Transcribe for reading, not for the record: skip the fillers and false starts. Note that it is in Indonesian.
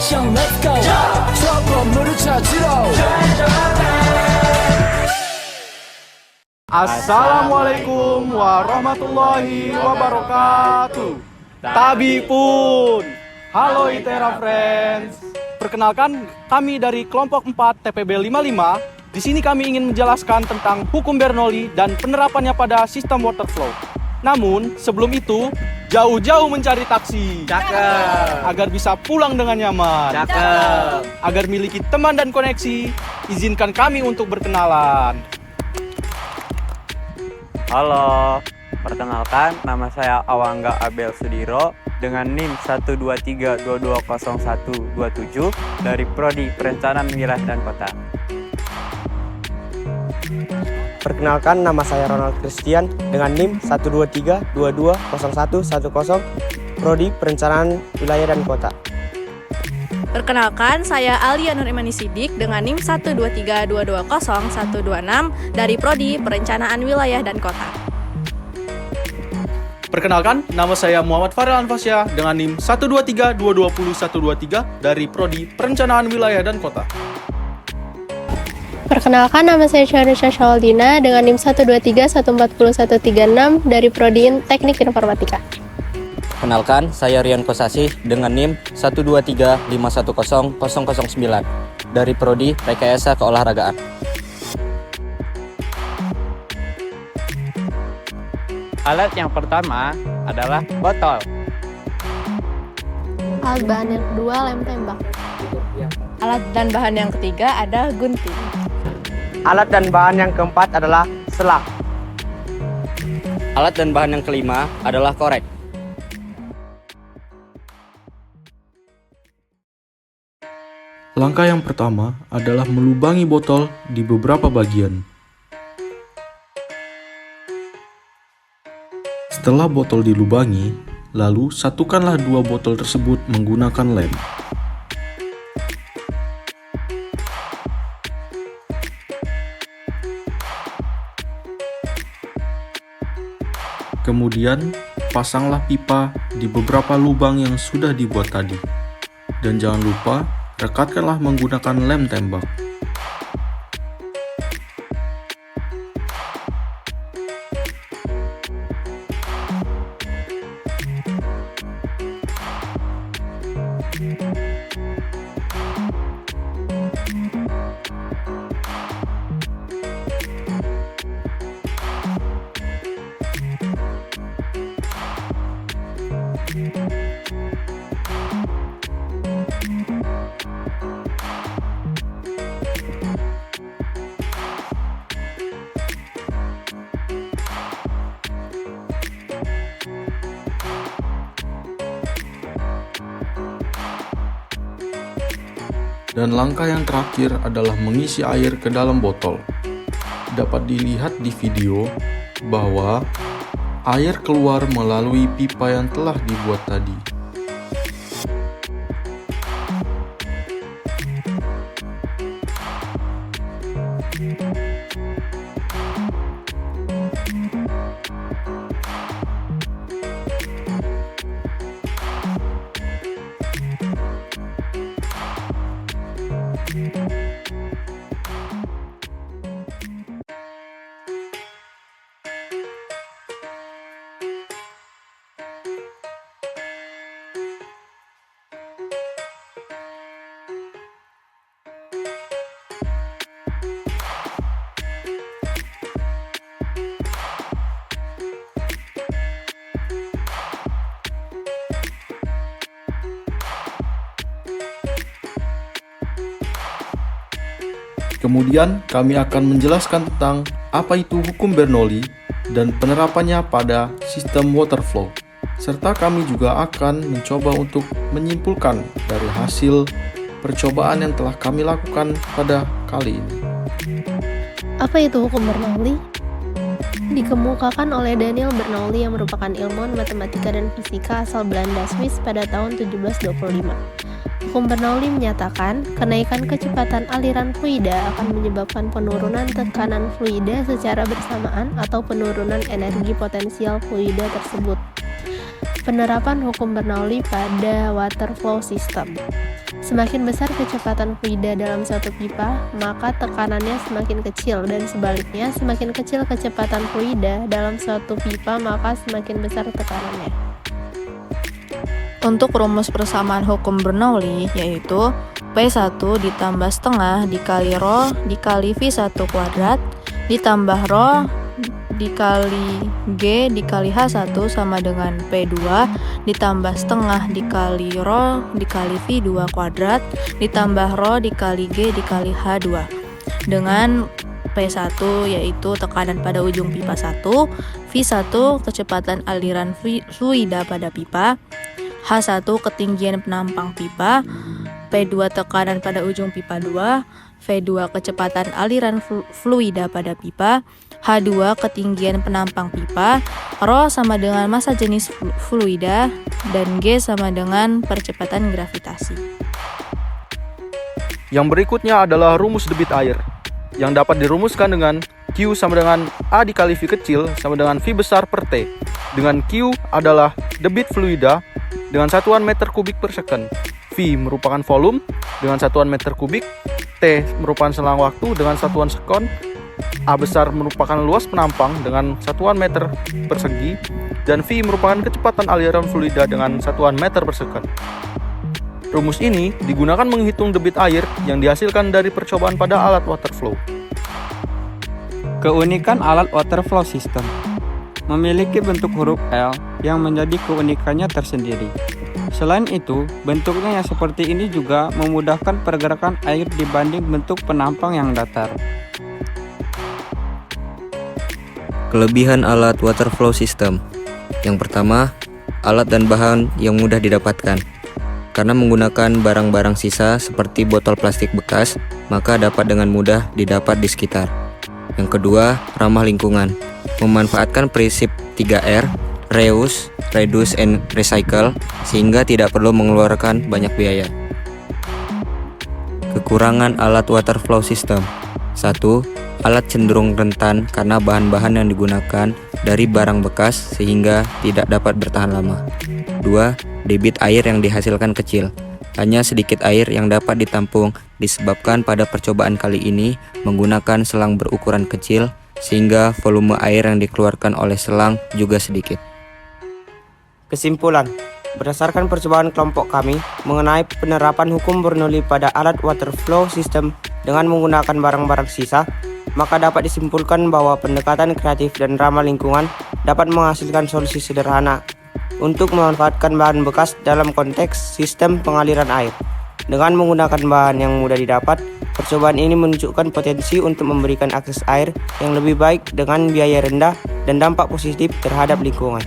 action let's go 저 건물을 찾으러 Assalamualaikum warahmatullahi wabarakatuh. Tabi pun. Halo ITERA Friends. Perkenalkan, kami dari kelompok 4 TPB 55. Di sini kami ingin menjelaskan tentang hukum Bernoulli dan penerapannya pada sistem water flow. Namun, sebelum itu, jauh-jauh mencari taksi. Cakep. Agar bisa pulang dengan nyaman. Cakep. Agar miliki teman dan koneksi, izinkan kami untuk berkenalan. Halo, perkenalkan nama saya Awangga Abel Sudiro dengan NIM 123220127 dari Prodi Perencanaan Wilayah dan Kota. Perkenalkan, nama saya Ronald Christian dengan NIM 123220110 Prodi Perencanaan Wilayah dan Kota. Perkenalkan, saya Alia Nur Imani Sidik dengan NIM 123220126 dari Prodi Perencanaan Wilayah dan Kota. Perkenalkan, nama saya Muhammad Farel Anfasya dengan NIM 123220123 dari Prodi Perencanaan Wilayah dan Kota. Perkenalkan, nama saya Syahrisha Syawaldina dengan NIM 123140136 dari Prodi Teknik Informatika. Perkenalkan, saya Rian Kosasih dengan NIM 123510009 dari Prodi Rekayasa Keolahragaan. Alat yang pertama adalah botol. Alat bahan yang kedua, lem tembak. Alat dan bahan yang ketiga ada gunting. Alat dan bahan yang keempat adalah selang. Alat dan bahan yang kelima adalah korek. Langkah yang pertama adalah melubangi botol di beberapa bagian. Setelah botol dilubangi, lalu satukanlah dua botol tersebut menggunakan lem. Kemudian, pasanglah pipa di beberapa lubang yang sudah dibuat tadi. Dan jangan lupa, rekatkanlah menggunakan lem tembak. Dan langkah yang terakhir adalah mengisi air ke dalam botol. Dapat dilihat di video bahwa air keluar melalui pipa yang telah dibuat tadi. Kemudian kami akan menjelaskan tentang apa itu hukum Bernoulli dan penerapannya pada sistem water flow. Serta kami juga akan mencoba untuk menyimpulkan dari hasil percobaan yang telah kami lakukan pada kali ini. Apa itu hukum Bernoulli? Dikemukakan oleh Daniel Bernoulli yang merupakan ilmuwan matematika dan fisika asal Belanda Swiss pada tahun 1725. Hukum Bernoulli menyatakan, kenaikan kecepatan aliran fluida akan menyebabkan penurunan tekanan fluida secara bersamaan atau penurunan energi potensial fluida tersebut. Penerapan hukum Bernoulli pada water flow system. Semakin besar kecepatan fluida dalam suatu pipa, maka tekanannya semakin kecil, dan sebaliknya, semakin kecil kecepatan fluida dalam suatu pipa, maka semakin besar tekanannya. Untuk rumus persamaan hukum Bernoulli yaitu P1 ditambah setengah dikali rho dikali V1 kuadrat ditambah rho dikali G dikali H1 sama dengan P2 ditambah setengah dikali rho dikali V2 kuadrat ditambah rho dikali G dikali H2 dengan P1 yaitu tekanan pada ujung pipa 1, V1 kecepatan aliran fluida pada pipa, H1 ketinggian penampang pipa, P2 tekanan pada ujung pipa 2, V2 kecepatan aliran fluida pada pipa, H2 ketinggian penampang pipa, Rho sama dengan massa jenis fluida, dan G sama dengan percepatan gravitasi. Yang berikutnya adalah rumus debit air, yang dapat dirumuskan dengan Q sama dengan A dikali V kecil sama dengan V besar per T, dengan Q adalah debit fluida dengan satuan meter kubik per second, V merupakan volume dengan satuan meter kubik, T merupakan selang waktu dengan satuan sekon, A besar merupakan luas penampang dengan satuan meter persegi, dan V merupakan kecepatan aliran fluida dengan satuan meter per second. Rumus ini digunakan menghitung debit air yang dihasilkan dari percobaan pada alat water flow. Keunikan alat water flow system memiliki bentuk huruf L yang menjadi keunikannya tersendiri. Selain itu, bentuknya yang seperti ini juga memudahkan pergerakan air dibanding bentuk penampang yang datar. Kelebihan alat water flow system. Yang pertama, alat dan bahan yang mudah didapatkan. Karena menggunakan barang-barang sisa seperti botol plastik bekas, maka dapat dengan mudah didapat di sekitar. Yang kedua, ramah lingkungan. Memanfaatkan prinsip 3R, reuse, reduce, and recycle, sehingga tidak perlu mengeluarkan banyak biaya. Kekurangan alat water flow system. 1. Alat cenderung rentan karena bahan-bahan yang digunakan dari barang bekas sehingga tidak dapat bertahan lama. 2. Debit air yang dihasilkan kecil. Hanya sedikit air yang dapat ditampung disebabkan pada percobaan kali ini menggunakan selang berukuran kecil sehingga volume air yang dikeluarkan oleh selang juga sedikit. Kesimpulan, berdasarkan percobaan kelompok kami mengenai penerapan hukum Bernoulli pada alat water flow system dengan menggunakan barang-barang sisa, maka dapat disimpulkan bahwa pendekatan kreatif dan ramah lingkungan dapat menghasilkan solusi sederhana untuk memanfaatkan bahan bekas dalam konteks sistem pengaliran air. Dengan menggunakan bahan yang mudah didapat, percobaan ini menunjukkan potensi untuk memberikan akses air yang lebih baik dengan biaya rendah dan dampak positif terhadap lingkungan.